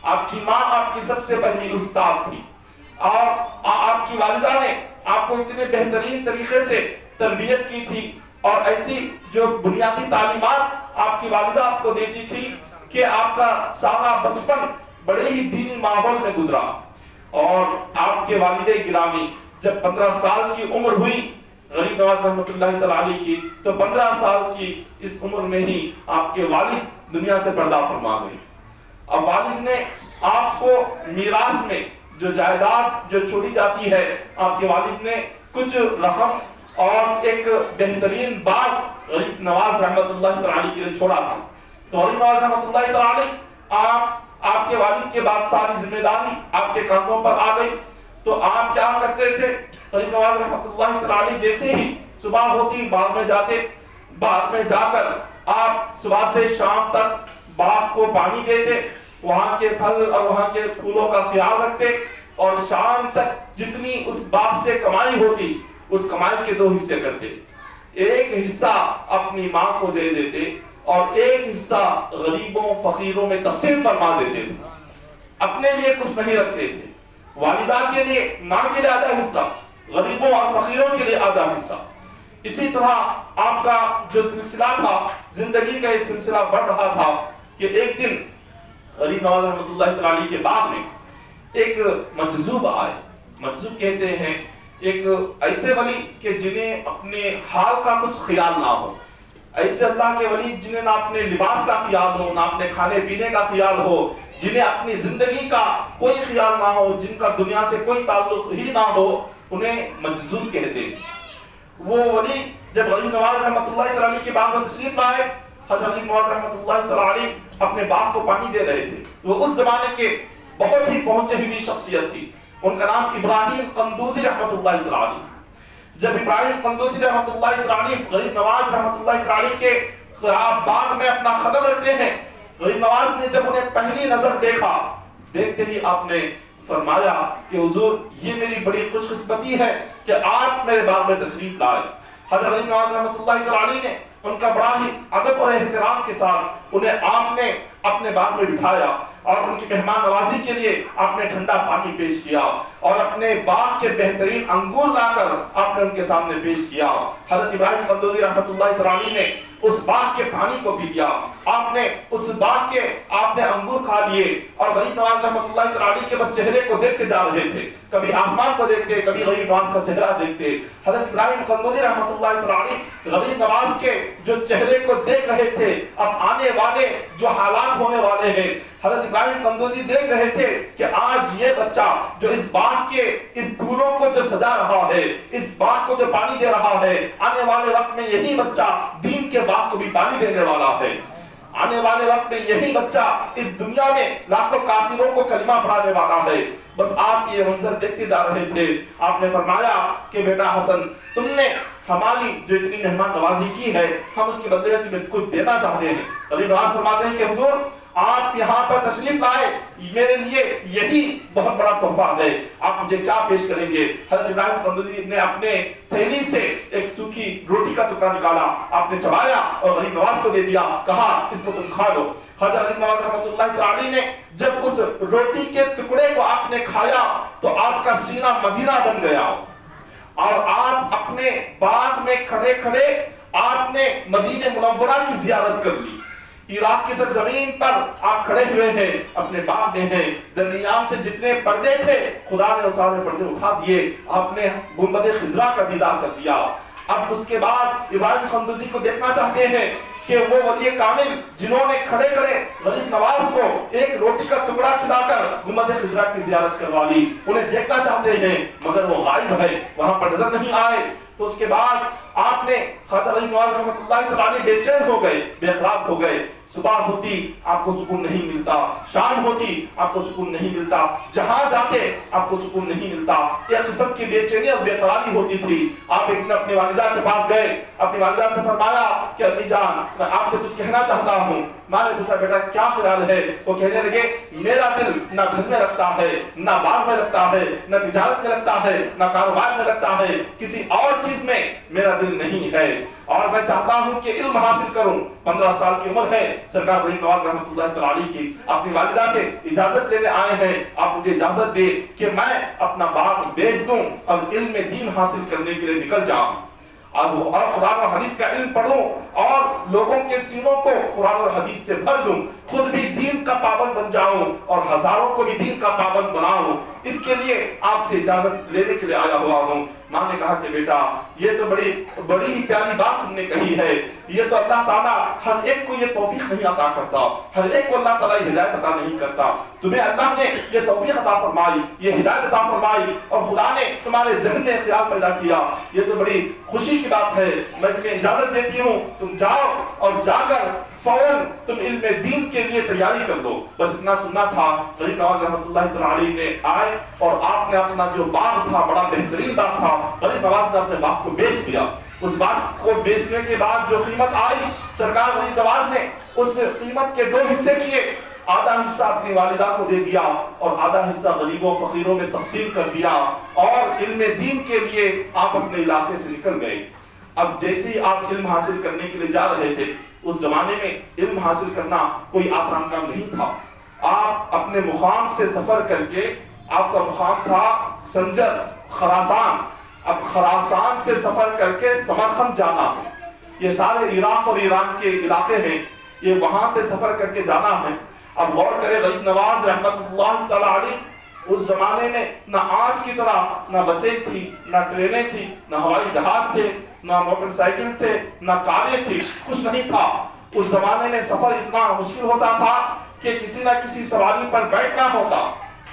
آپ کی ماں آپ کی سب سے پہلی استاد تھی، اور آپ کی والدہ نے آپ کو اتنے بہترین طریقے سے تربیت کی تھی، اور ایسی جو بنیادی تعلیمات آپ کی والدہ آپ کو دیتی تھی کہ آپ کا سارا بچپن بڑے ہی دینی ماحول میں گزرا۔ اور آپ کے والد گرامی جب 15 سال کی عمر ہوئی غریب نواز رحمۃ اللہ تعالی علیہ کی، تو 15 سال کی اس عمر میں ہی آپ کے والد دنیا سے پردہ فرما گئے۔ اب والد نے آپ کو میراث میں جو جائیداد جو چھوڑی جاتی ہے، آپ کے والد نے کچھ رقم اور ایک بہترین باغ غریب نواز رحمۃ اللہ تعالی علیہ کے لیے چھوڑا تھا۔ تو غریب نواز رحمۃ اللہ تعالی علیہ آپ کے والد کے بعد ساری ذمہ داری آپ کے کاندھوں پر آ گئی۔ تو آپ کیا کرتے تھے؟ غریب نواز رحمۃ اللہ تعالی علیہ جیسے ہی صبح ہوتی باغ میں جاتے، باغ میں جا کر آپ صبح سے شام تک باغ کو پانی دیتے، وہاں کے پھل اور وہاں کے پھولوں کا خیال رکھتے، اور شام تک جتنی اس باغ سے کمائی ہوتی اس کمائی کے 2 حصے کرتے، ایک حصہ اپنی ماں کو دے دیتے اور ایک حصہ غریبوں فقیروں میں تقسیم فرما دیتے تھے، اپنے لیے کچھ نہیں رکھتے تھے۔ والدہ کے لیے، ماں کے لیے آدھا حصہ، غریبوں اور فقیروں کے لیے آدھا حصہ۔ اسی طرح آپ کا جو سلسلہ تھا، زندگی کا یہ سلسلہ بڑھ رہا تھا کہ ایک دن غریب نواز رحمۃ اللہ تعالی علیہ کے باغ میں ایک مجذوب آئے۔ مجذوب کہتے ہیں ایک ایسے ولی کہ جنہیں اپنے حال کا کچھ خیال نہ ہو، ایسے اللہ کے ولی جنہیں نہ اپنے لباس کا خیال ہو، نہ اپنے کھانے پینے کا خیال ہو، جنہیں اپنی زندگی کا کوئی خیال نہ ہو، جن کا دنیا سے کوئی تعلق ہی نہ ہو، انہیں مجذوب کہتے ہیں۔ وہ ولی جب غریب نواز رحمۃ اللہ تعالی علیہ کے باغ میں تشریف لائے، حضرت غریب نواز رحمۃ اللہ تعالی علیہ اپنے باغ کو پانی دے رہے تھے۔ وہ اس زمانے کے بہت ہی پہنچے ہوئی شخصیت تھی، ان کا نام ابراہیم قندوزی رحمۃ اللہ تعالی علیہ۔ جب ابراہیم قندوزی رحمۃ اللہ تعالی علیہ غریب نواز رحمۃ اللہ تعالی علیہ کے باغ میں اپنا قدم رکھتے ہیں، غریب نواز نے جب انہیں پہلی نظر دیکھا، دیکھتے ہی آپ نے فرمایا کہ حضور یہ میری بڑی خوش قسمتی ہے کہ آپ میرے باغ میں تشریف لائے۔ حضرت غریب نواز رحمۃ اللہ تعالی علیہ نے ان کا بڑا ہی ادب اور احترام کے ساتھ انہیں آپ نے اپنے باغ میں بٹھایا، اور ان کی مہمان نوازی کے لیے آپ نے ٹھنڈا پانی پیش کیا، اور اپنے باغ کے بہترین انگور لا کر آپ نے ان کے سامنے پیش کیا۔ حضرت ابراہیم قندوزی رحمۃ اللہ تعالی نے اس باغ کے پانی کو پی لیا، آپ نے اس باغ کے آپ نے انگور کھا لیے، اور غریب نواز رحمۃ اللہ تعالی کے بس چہرے کو دیکھتے جا رہے تھے، کبھی آسمان کو دیکھتے، کبھی غریب نواز کا چہرہ دیکھتے۔ حضرت ابراہیم قندوزی رحمۃ اللہ تعالی غریب نواز کے جو چہرے کو دیکھ رہے تھے، اب آنے والے جو حالات ہونے والے ہیں، حضرت ابراہیم قندوزی دیکھ رہے تھے کہ آج یہ بچہ جو اس باغ کے اس پھولوں کو جو سجا رہا ہے، اس باغ کو جو پانی دے رہا ہے، آنے والے وقت میں یہی بچہ دین کے باغ کو بھی پانی دینے والا ہے۔ آنے والے وقت میں یہی بچہ اس دنیا میں لاکھوں کافروں کو کلمہ پڑھانے والا ہے۔ بس آپ یہ منظر دیکھتے جا رہے تھے، آپ نے فرمایا کہ بیٹا حسن، تم نے ہماری جو اتنی مہمان نوازی کی ہے، ہم اس کے بدلے میں تمہیں کچھ دینا چاہتے ہیں۔ غریب نواز فرماتے ہیں کہ حضور آپ یہاں پر تشریف لائے، میرے لیے یہی بہت بڑا تحفہ ہے، آپ مجھے کیا پیش کریں گے؟ حضرت ابراہیم قندوزی نے اپنے تھیلی سے ایک سوکھی روٹی کا ٹکڑا نکالا، آپ نے چبایا اور غریب نواز کو دے دیا، کہا اس کو تم کھا لو۔ حضرت غریب نواز رحمۃ اللہ تعالی نے جب اس روٹی کے ٹکڑے کو آپ نے کھایا تو آپ کا سینہ مدینہ بن گیا، اور آپ اپنے باغ میں کھڑے کھڑے آپ نے مدینہ منورہ کی زیارت کر لی۔ عراق کی سرزمین پر آپ کھڑے ہوئے ہیں، اپنے باغ میں ہیں، درمیان سے جتنے پردے تھے خدا نے سارے پردے اٹھا دیے، آپ نے گنبد خضرا کا دیدار کر دیا۔ اب اس کے بعد ابراہیم قندوزی کو دیکھنا چاہتے ہیں کہ وہ ولی کامل جنہوں نے کھڑے کھڑے غریب نواز کو ایک روٹی کا ٹکڑا کھلا کر گنبد خضرا کی زیارت کروا لی، انہیں دیکھنا چاہتے ہیں مگر وہ غائب ہے، وہاں پر نظر نہیں آئے۔ تو اس کے بعد آپ نے حضرت غریب نواز رحمۃ اللہ تعالی بے چین ہو گئے، بے اخلاق ہو گئے۔ صبح ہوتی آپ کو سکون نہیں ملتا، شام ہوتی آپ کو سکون نہیں ملتا، جہاں جاتے آپ کو سکون نہیں ملتا، ایک قسم کی بے چینی اور بے قراری ہوتی تھی۔ آپ ایک دن اپنی والدہ کے پاس گئے، اپنی والدہ سے فرمایا کہ امی جان میں آپ سے کچھ کہنا چاہتا ہوں، ماں نے پوچھا بیٹا کیا خیال ہے؟ وہ کہنے لگے میرا دل نہ گھر میں لگتا ہے، نہ باغ میں لگتا ہے، نہ تجارت میں لگتا ہے، نہ کاروبار میں لگتا ہے، کسی اور چیز میں میرا دل نہیں ہے، اور میں چاہتا ہوں کہ علم حاصل کروں۔ 15 سال کی عمر ہے، سرکار غریب نواز رحمۃ اللہ تعالی علیہ کی اپنی والدہ سے اجازت لینے آئے ہیں، آپ مجھے اجازت دے کہ میں اپنا باغ بیچ دوں اور علم دین حاصل کرنے کے لیے نکل جاؤں، اور قرآن اور حدیث کا علم پڑھوں اور لوگوں کے سینوں کو قرآن اور حدیث سے بھر دوں، خود بھی دین کا پابند بن جاؤں اور ہزاروں کو بھی دین کا پابند بناؤں، اس کے لیے آپ سے اجازت لینے کے لیے آیا ہوا ہوں۔ ماں نے کہا کہ بیٹا یہ تو بڑی ہی پیاری بات تم نے کہی ہے، یہ تو اللہ تعالیٰ ہر ایک کو یہ توفیق نہیں عطا کرتا، ہر ایک کو اللہ تعالیٰ یہ ہدایت عطا نہیں کرتا، تمہیں اللہ نے یہ توفیق عطا فرمائی، یہ ہدایت عطا فرمائی، اور خدا نے تمہارے ذہن میں خیال پیدا کیا، یہ تو بڑی خوشی کی بات ہے، میں تمہیں اجازت دیتی ہوں، تم جاؤ اور جا کر فوراً تم علم دین کے لیے تیاری کر لو۔ بس اتنا سننا تھا، غریب نواز رحمۃ اللہ تعالی علیہ نے آئے اور آپ نے اپنا جو باغ تھا، بڑا بہترین باغ تھا، غریب نواز نے اپنے باغ کو بیچ دیا۔ اس باغ کو بیچنے کے بعد جو قیمت آئی، سرکار غریب نواز نے اس قیمت کے 2 حصے کیے، آدھا حصہ اپنی والدہ کو دے دیا اور آدھا حصہ غریبوں فقیروں میں تقسیم کر دیا، اور علم دین کے لیے آپ اپنے علاقے سے نکل گئے۔ اب جیسے ہی آپ علم حاصل کرنے کے لیے جا رہے تھے، اس زمانے میں علم حاصل کرنا کوئی آسان کام نہیں تھا۔ آپ اپنے مقام سے سفر کر کے، آپ کا مقام تھا سنجر، خراسان، اب خراسان سے سفر کر کے سمرقند جانا، یہ سارے عراق اور ایران کے علاقے ہیں، یہ وہاں سے سفر کر کے جانا ہے۔ اب غور کرے غریب نواز رحمۃ اللہ تعالی علیہ، اس زمانے میں نہ آج کی طرح نہ بسیں تھی، نہ ٹرینیں تھی، نہ ہوائی جہاز تھے، نہ موٹر سائیکل تھے، نہ کاریں تھی، کچھ نہیں تھا۔ اس زمانے میں سفر اتنا مشکل ہوتا تھا کہ کسی نہ کسی سواری پر بیٹھنا ہوتا،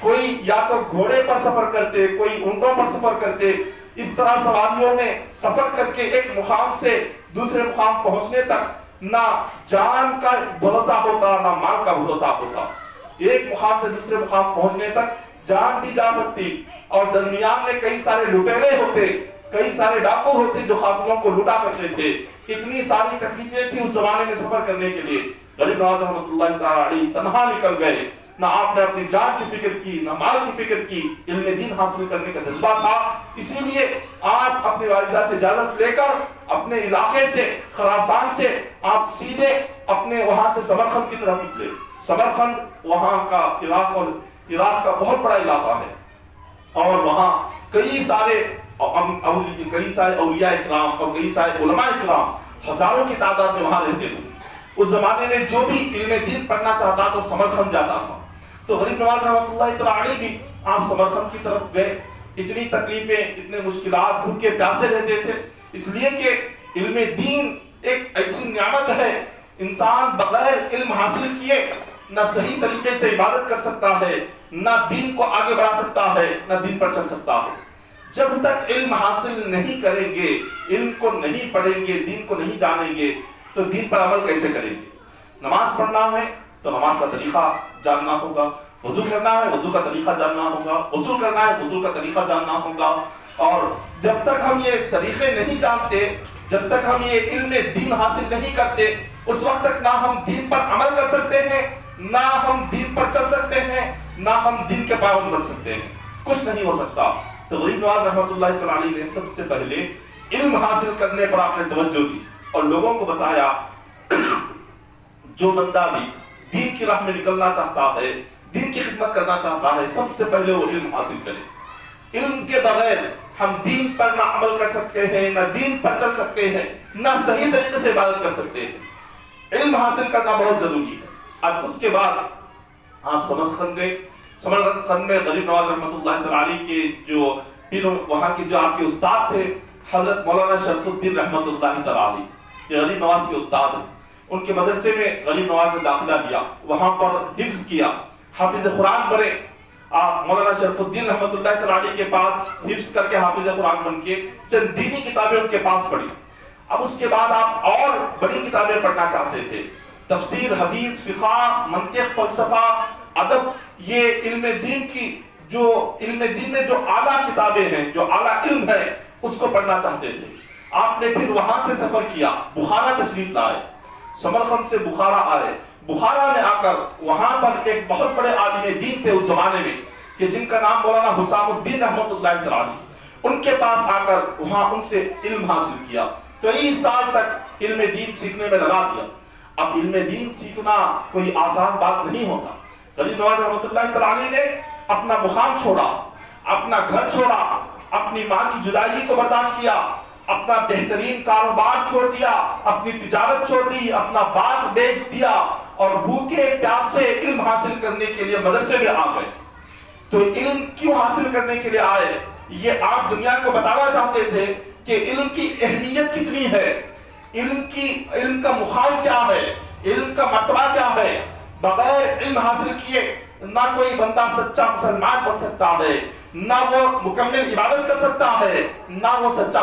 کوئی یا تو گھوڑے پر سفر کرتے، کوئی اونٹوں پر سفر کرتے، اس طرح سواریوں میں سفر کر کے ایک مقام سے دوسرے مقام پہنچنے تک نہ جان کا بھروسہ ہوتا، نہ مال کا بھروسہ ہوتا۔ ایک مقام سے دوسرے مقام پہنچنے تک جان بھی جا سکتی، اور درمیان میں کئی سارے لٹیرے ہوتے، کئی سارے ڈاکو ہوتے جو قافلوں کو لوٹا کرتے تھے۔ اتنی ساری تکلیفیں تھیں اس زمانے میں سفر کرنے کے لیے۔ غریب نواز رحمۃ اللہ تعالی علیہ تنہا نکل گئے، نہ آپ نے اپنی جان کی فکر کی، نہ مال کی فکر کی، علم دین حاصل کرنے کا جذبہ تھا، اسی لیے آپ اپنی والدہ سے اجازت لے کر اپنے علاقے سے، خراسان سے آپ سیدھے اپنے وہاں سے سمرقند کی طرف نکلے۔ سمرقند وہاں کا عراق کا بہت بڑا علاقہ ہے، اور وہاں کئی سارے اولیاء اکرام اور کئی سارے علماء اکرام ہزاروں کی تعداد میں وہاں رہتے تھے۔ اس زمانے میں جو بھی علم دین پڑھنا چاہتا تو سمرقند جاتا تھا۔ تو غریب نواز رحمۃ اللہ تعالی علیہ بھی آپ سمرقند کی طرف گئے۔ اتنی تکلیفیں، اتنے مشکلات، بھوکے پیاسے رہتے تھے، اس لیے کہ علم دین ایک ایسی نعمت ہے، انسان بغیر علم حاصل کیے نہ صحیح طریقے سے عبادت کر سکتا ہے، نہ دین کو آگے بڑھا سکتا ہے، نہ دین پر چل سکتا ہے۔ جب تک علم حاصل نہیں کریں گے، علم کو نہیں پڑھیں گے، دین کو نہیں جانیں گے، تو دین پر عمل کیسے کریں گے؟ نماز پڑھنا ہے تو نماز کا طریقہ جاننا ہوگا، وضو کرنا ہے وضو کا طریقہ جاننا ہوگا، غسل کرنا ہے غسل کا طریقہ جاننا ہوگا، اور جب تک ہم یہ طریقے نہیں جانتے، جب تک ہم یہ علم دین حاصل نہیں کرتے، اس وقت تک نہ ہم دین پر عمل کر سکتے ہیں، نہ ہم دین پر چل سکتے ہیں، نہ ہم دین کے پابند بن سکتے ہیں، کچھ نہیں ہو سکتا۔ تو غریب نواز رحمۃ اللہ تعالی علیہ نے سب سے پہلے علم حاصل کرنے پر آپ نے توجہ دی اور لوگوں کو بتایا جو بندہ بھی دین کی راہ میں نکلنا چاہتا ہے، دین کی خدمت کرنا چاہتا ہے، سب سے پہلے وہ علم حاصل کرے۔ علم کے بغیر ہم دین پر نہ عمل کر سکتے ہیں، نہ دین پر چل سکتے ہیں، نہ صحیح طریقے سے عبادت کر سکتے ہیں۔ علم حاصل کرنا بہت ضروری ہے۔ اب اس کے بعد آپ سمرقند گئے۔ سمرقند میں غریب نواز رحمۃ اللہ تعالی علیہ کے جو وہاں کے جو آپ کے استاد تھے، حضرت مولانا شرف الدین رحمۃ اللہ تعالی علیہ، یہ غریب نواز کے استاد ہیں۔ ان کے مدرسے میں غریب نواز نے داخلہ لیا، وہاں پر حفظ کیا، حافظ قرآن بنے۔ مولانا شرف الدین رحمۃ اللہ تعالی علیہ کے پاس حفظ کر کے حافظ قرآن بن کے چند دینی کتابیں ان کے پاس پڑھی۔ اب اس کے بعد آپ اور بڑی کتابیں پڑھنا چاہتے تھے، تفسیر، حدیث، فقہ، منطق، فلسفہ، ادب، یہ علم دین کی جو علم دین میں جو اعلیٰ کتابیں ہیں، جو اعلیٰ علم ہے، اس کو پڑھنا چاہتے تھے۔ آپ نے پھر وہاں سے سفر کیا، بخارا تشریف لائے، سمرقند سے بخارا آئے، بخارا میں آ کر وہاں پر ایک بہت بڑے عالم دین تھے اس زمانے میں کہ جن کا نام مولانا حسام الدین رحمۃ اللہ تعالی، ان کے پاس آ کر وہاں ان سے علم حاصل کیا، کئی سال تک علم دین سیکھنے میں لگا دیا۔ اب علم دین سیکھنا کوئی آسان بات نہیں ہوتا۔ غریب نواز رحمۃ اللہ تعالی نے اپنا مقام چھوڑا، اپنا گھر چھوڑا، اپنی ماں کی جدائی کو برداشت کیا، اپنا بہترین کاروبار چھوڑ دیا، اپنی تجارت چھوڑ دی، اپنا باغ بیچ دیا اور بھوکے پیاس سے علم حاصل کرنے کے لیے مدرسے میں آ گئے۔ تو علم کیوں حاصل کرنے کے لیے آئے؟ یہ آپ دنیا کو بتانا چاہتے تھے کہ علم کی اہمیت کتنی ہے، علم کا مقام کیا ہے، علم کا مرتبہ کیا ہے۔ بغیر علم حاصل کیے نہ کوئی بندہ سچا مسلمان بن سکتا ہے، نہ وہ مکمل عبادت کر سکتا ہے، نہ وہ سچا